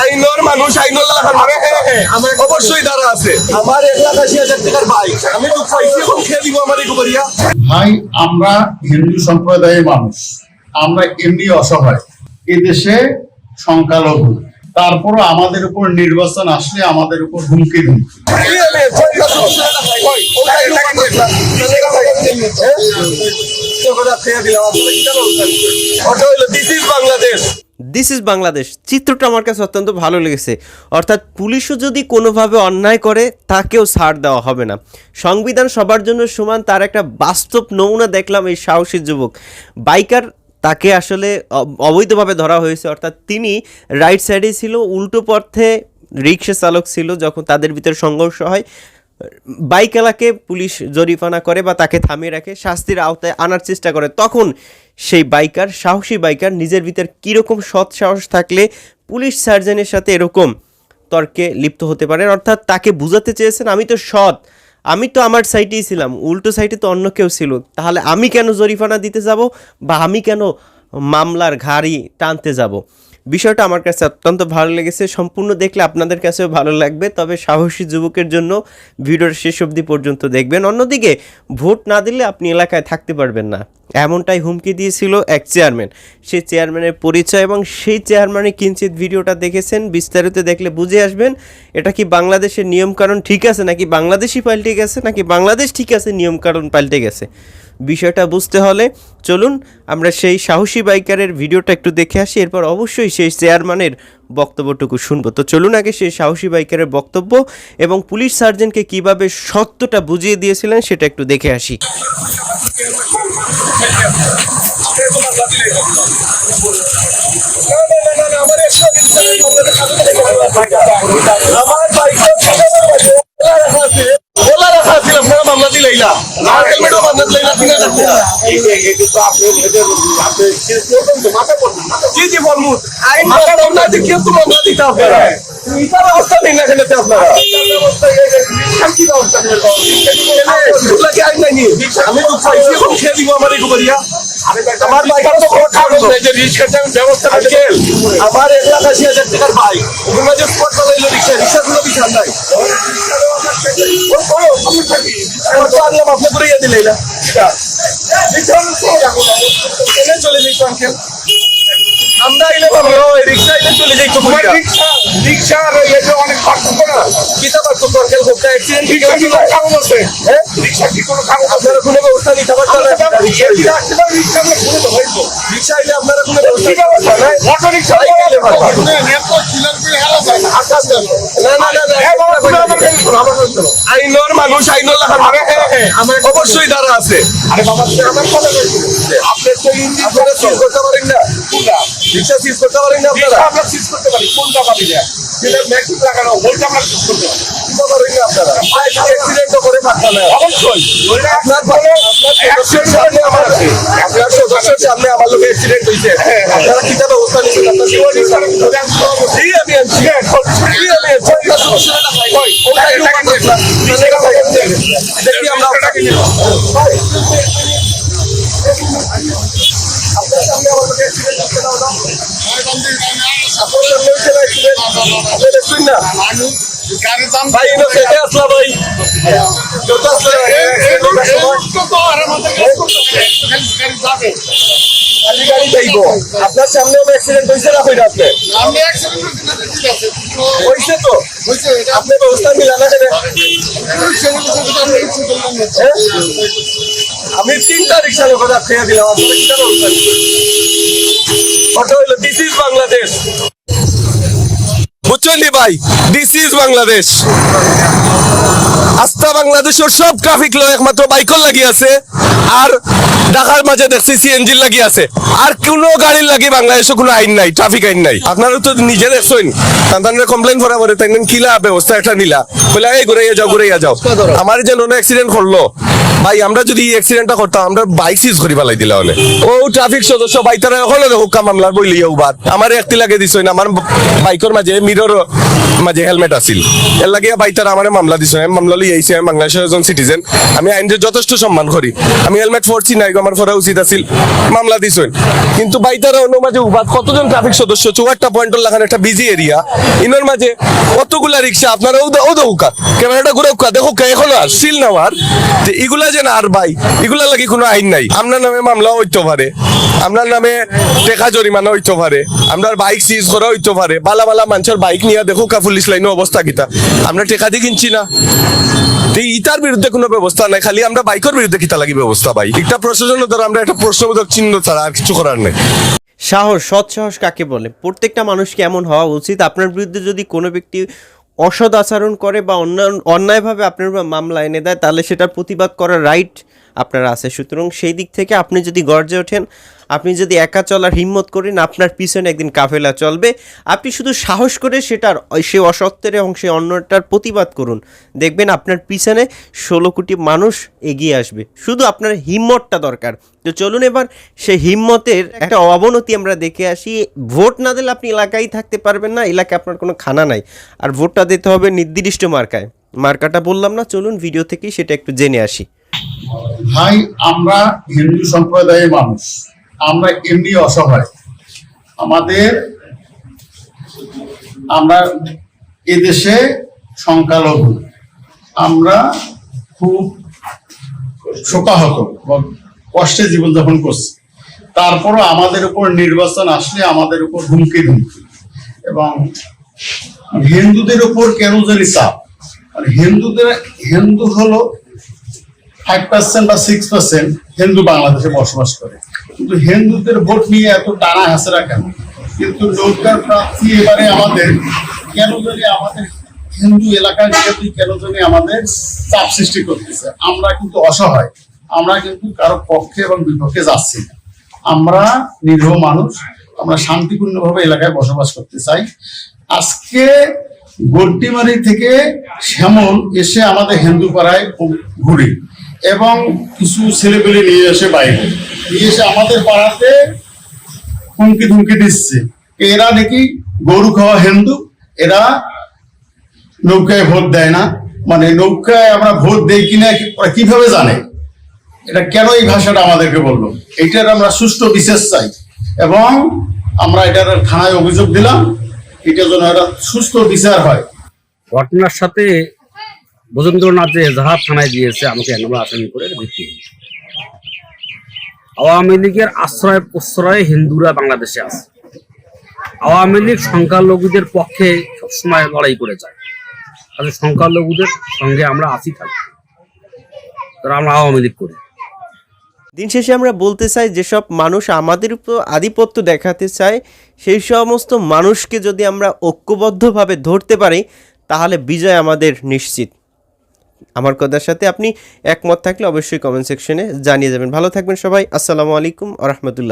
আইনর মানুষ আইনর অবশ্যই দ্বারা আছে। আমার 1,80,000 টাকার বাইক আমি তো পাইছি, এখন খেয়ে দিব আমার এই গোবরিয়া। ভাই আমরা হিন্দু সম্প্রদায়ের মানুষ, আমরা এমনি অসহায়, এদেশে সংখ্যালঘু, তারপরও আমাদের উপর নির্বাচন আসলে আমাদের উপর হুমকি ধুমকি। দিস ইজ বাংলাদেশ চিত্রটা আমার কাছে অত্যন্ত ভালো লেগেছে। অর্থাৎ পুলিশও যদি কোনোভাবে অন্যায় করে তাকেও ছাড় দেওয়া হবে না। সংবিধান সবার জন্য সমান, তার একটা বাস্তব নমুনা দেখলাম এই সাহসী যুবক বাইকার। তাকে আসলে অবৈধভাবে ধরা হয়েছে, অর্থাৎ তিনি রাইট সাইডে ছিল, উল্টো পথে রিক্সা চালক ছিল। যখন তাদের ভিতরে সংঘর্ষ হয়, বাইকওয়ালাকে পুলিশ জরিমানা করে বা তাকে থামিয়ে রাখে, শাস্তির আওতায় আনার চেষ্টা করে। তখন সেই বাইকার, সাহসী বাইকার নিজের ভিতর কীরকম সৎ সাহস থাকলে পুলিশ সার্জনের সাথে এরকম তর্কে লিপ্ত হতে পারেন। অর্থাৎ তাকে বুঝাতে চেয়েছেন আমি তো সৎ, আমি তো আমার সাইডেই ছিলাম, উল্টো সাইডে তো অন্য কেউ ছিল, তাহলে আমি কেন জরিমানা দিতে যাব বা আমি কেন মামলার ঘাড়ি টানতে যাব। বিষয়টা আমার কাছে অত্যন্ত ভালো লেগেছে। সম্পূর্ণ দেখলে আপনাদের কাছেও ভালো লাগবে, তবে সাহসী যুবকের জন্য ভিডিওর শেষ অবধি পর্যন্ত দেখবেন। অন্যদিকে ভোট না দিলে আপনি এলাকায় থাকতে পারবেন না, এমনটাই হুমকি দিয়েছিল এক চেয়ারম্যান। সেই চেয়ারম্যানের পরিচয় এবং সেই চেয়ারম্যানের কিঞ্চিত ভিডিওটা দেখেছেন, বিস্তারিত দেখলে বুঝে আসবেন এটা কি বাংলাদেশের নিয়মকানুন ঠিক আছে নাকি বাংলাদেশই পাল্টে গেছে, নাকি বাংলাদেশ ঠিক আছে নিয়মকানুন পাল্টে গেছে। বিষয়টা বুঝতে হলে চলুন আমরা সেই সাহসী বাইকারের ভিডিওটা একটু দেখে আসি, এরপর অবশ্যই সেই চেয়ারম্যানের বক্তব্যটুকু শুনবো। তো চলুন আগে সেই সাহসী বাইকারের বক্তব্য এবং পুলিশ সার্জনকে কিভাবে সত্যটা বুঝিয়ে দিয়েছিলেন সেটা একটু দেখে আসি। আমি তো পাইছি, এখন খেয়ে দিব আমার এই গোবরিয়া। আমার বাইকের তো কোনো কাগজ নেই যে রিক্সার ব্যবস্থা আছে। আমার 1,80,000 টাকার বাইক ওগুলো যে স্পট চালাইলো রিক্সা, রিক্সাগুলো বিশাল নাই। আপনি করে ইয়ে দিলে চলে যাই আঙ্কেল, আমরা এলে পাবো রিক্সা এলে চলে যাই। তোমার রিক্সা আর অনেক পার্থক্য না, কিতা পার্থক্য আঙ্কেল? কোনটা অ্যাক্সিডেন্ট কাগজ আছে? হ্যাঁ, রিক্সা কি কোনো কাগজ? আপনারা কোনো ব্যবস্থা নিতে পারছেন না? রিক্সা এলে আপনারা কোনো ব্যবস্থা নাই? অটো রিক্সা এলে ভালো না। আইনর মানুষ আইনর অবশ্যই দ্বারা আছে। আরে বাবা আপনি তো আপনারা সিজ করতে পারেন না, রিক্সা সিজ করতে পারেন না? আপনারা আমরা সিজ করতে পারি, কোনটা পারি না যেটা ম্যাক্সিম লাগানো ওইটা আমরা সিজ করতে পারি, পারেন না আপনারা? অ্যাক্সিডেন্ট তো করে থাকতে না অবশ্যই। আপনার ভালো অ্যাক্সিডেন্ট সামনে আমার আছে, আপনার সদস্যের সামনে আমার লোক অ্যাক্সিডেন্ট হয়েছে, আপনারা কি যাবে অবস্থা নিচ্ছেন? আপনার আমি আনছি আপনার সামনে অ্যাক্সিডেন্ট হয়েছে না হইলে আপনি হয়েছে তো আপনি ব্যবস্থা নিলেন না? আমি 3টা রিক্সা লোক খেয়ে দিলাম, আপনারা কি ব্যবস্থা হইলো? দিস ইজ বাংলাদেশ, বুঝছেন ভাই? This is Bangladesh. আস্থা বাংলাদেশের সব ট্রাফিক লো একমাত্র বাইকর লাগি আছে, আর ঢাকার মাঝে দেখছি সিএনজি লাগি আছে, আর কোনো গাড়ির লাগি বাংলাদেশে কোনো আইন নাই, ট্রাফিক আইন নাই। আপনারা তো নিজে দেখছেন, তাদের কমপ্লেন করা পরে তাই কিলা ব্যবস্থা একটা নিলা বলে এই ঘুরাইয়া যাও ঘুরাইয়া যাও। আমার যে লোন অ্যাক্সিডেন্ট করলো ভাই আমরা যদি এই অ্যাক্সিডেন্টটা করতাম আমরা বাইক সিজ করি ফেলাই দিলা হলে ও ট্রাফিক সদস্য ভাই তারা এখনো হুক্কা মামলার বইলি বাদ আমার একটি লাগে দিছ না আমার বাইকের মাঝে মিরর মাঝে হেলমেট আছিল এর লাগে ভাই তারা আমার মামলা দিছ আমি মামলা লিয়ে আইছি আমি বাংলাদেশের একজন সিটিজেন আমি আইনের যথেষ্ট সম্মান করি আমি হেলমেট পরছি নাই আমার পরা উচিত আছিল মামলা দিছ কিন্তু ভাই তারা অন্য মাঝে উবাদ কতজন ট্রাফিক সদস্য 4টা পয়েন্টের লাগান একটা বিজি এরিয়া ইনোর মাঝে কতগুলা রিক্সা আপনারা ও হুক্কা ক্যামেরাটা ঘুরে হুক্কা দেখো এখনো আর সিল নেওয়ার এগুলা যে না আর ভাই এগুলা লাগি কোনো আইন নাই আপনার নামে মামলা হইতে পারে আপনার নামে টাকা জরিমানা হইতে পারে আপনার বাইক সিজ করা হইতে পারে বালা বালা মানুষের বাইক নিয়ে দেখো পুলিশ লাইনের অবস্থা কিতা আমরা টাকা দিয়ে কিনছি না ইটার বিরুদ্ধে কোনো ব্যবস্থা নাই খালি আমরা বাইকের বিরুদ্ধে কিতা লাগি ব্যবস্থা ভাই একটা প্রশাসনের দ্বারা আমরা একটা প্রশ্নবোধক চিহ্ন ছাড়া আর কিছু করার নেই সাহস, সৎ সাহস কাকে বলে? প্রত্যেকটা মানুষকে এমন হওয়া উচিত, আপনার বিরুদ্ধে যদি কোনো ব্যক্তি অসৎ আচরণ করে বা অন্যায়ভাবে আপনার উপর মামলা এনে দেয় তাহলে সেটার প্রতিবাদ করার রাইট আপনার আছে। সুতরাং সেই দিক থেকে আপনি যদি গর্জে ওঠেন, আপনি যদি একা চলার হিম্মত করেন, আপনার পিছনে একদিন কাফেলা চলবে। আপনি শুধু সাহস করে সে অসত্যের এবং সেই অন্যটার প্রতিবাদ করুন, দেখবেন আপনার পিছনে 16 কোটি মানুষ এগিয়ে আসবে। শুধু আপনার হিম্মতটা দরকার। তো চলুন এবার সেই হিম্মতের একটা অবনতি আমরা দেখে আসি। ভোট না দিলে আপনি এলাকায় থাকতে পারবেন না, এলাকায় আপনার কোনো খানা নাই, আর ভোটটা দিতে হবে নির্দিষ্ট মার্কায়। মার্কাটা বললাম না, চলুন ভিডিও থেকেই সেটা একটু জেনে আসি। ভাই আমরা হিন্দু সম্প্রদায়ের মানুষ, আমরা এমনি অসহায়। আমরা এদেশে সংখ্যালঘু, আমরা খুব শোকাহত, কষ্টে জীবনযাপন করছি। তারপরও আমাদের উপর নির্বাচন আসলে আমাদের উপর হুমকি এবং হিন্দুদের উপর কেন জানি চাপ। আর হিন্দু হলো 5% বা 6% হিন্দু বাংলাদেশে বসবাস করে, কিন্তু হিন্দুদের ভোট নিয়ে এত টানা হাসরা কেন? কিন্তু নৌকার প্রার্থী এবারে আমাদের কেন জানি আমাদের হিন্দু এলাকায় কেন জানি আমাদের চাপ সৃষ্টি করতেছে। আমরা কিন্তু অসহায়, আমরা কিন্তু কারো পক্ষে এবং বিপক্ষে যাচ্ছি না। আমরা নিরীহ মানুষ, আমরা শান্তিপূর্ণভাবে এলাকায় বসবাস করতে চাই। আজকে গড্ডিমারি থেকে শ্যামল এসে আমাদের হিন্দু পাড়ায় ঘুরি এবং কিছু ছেলেপেলে নিয়ে এসে বাইরে নিয়ে এসে আমাদের পাড়াতে হুমকি ধুমকি দিচ্ছে। এরা নাকি গরু খাওয়া হিন্দু, এরা নৌকায় ভোট দেয় না, মানে নৌকায় আমরা ভোট দেই কিনা ওরা কিভাবে জানে? এটা কেন এই ভাষাটা আমাদেরকে বললো? এইটার আমরা সুষ্ঠু বিচার চাই এবং আমরা এটার থানায় অভিযোগ দিলাম, এটার জন্য একটা সুস্থ বিচার হয়। ঘটনার সাথে বজেন্দ্রনাথ যে এজাহার থানায় দিয়েছে আমাকে আমরা আসামি করে ভিত্তি। আওয়ামী লীগের আশ্রয় প্রশ্রয়ে হিন্দুরা বাংলাদেশে আছে। আওয়ামী লীগ সংখ্যালঘুদের পক্ষে সবসময় লড়াই করে যায়, তাহলে সংখ্যালঘুদের সঙ্গে আমরা আছি থাকি, তারা আমরা আওয়ামী লীগ করি। দিন শেষে আমরা বলতে চাই, যেসব মানুষ আমাদের উপর আধিপত্য দেখাতে চায় সেই সমস্ত মানুষকে যদি আমরা ঐক্যবদ্ধভাবে ধরতে পারি তাহলে বিজয় আমাদের নিশ্চিত। আমার কথার সাথে আপনি একমত থাকলে অবশ্যই কমেন্ট সেকশনে জানিয়ে যাবেন। ভালো থাকবেন সবাই। আসসালামু আলাইকুম ওয়া রাহমাতুল্লাহ।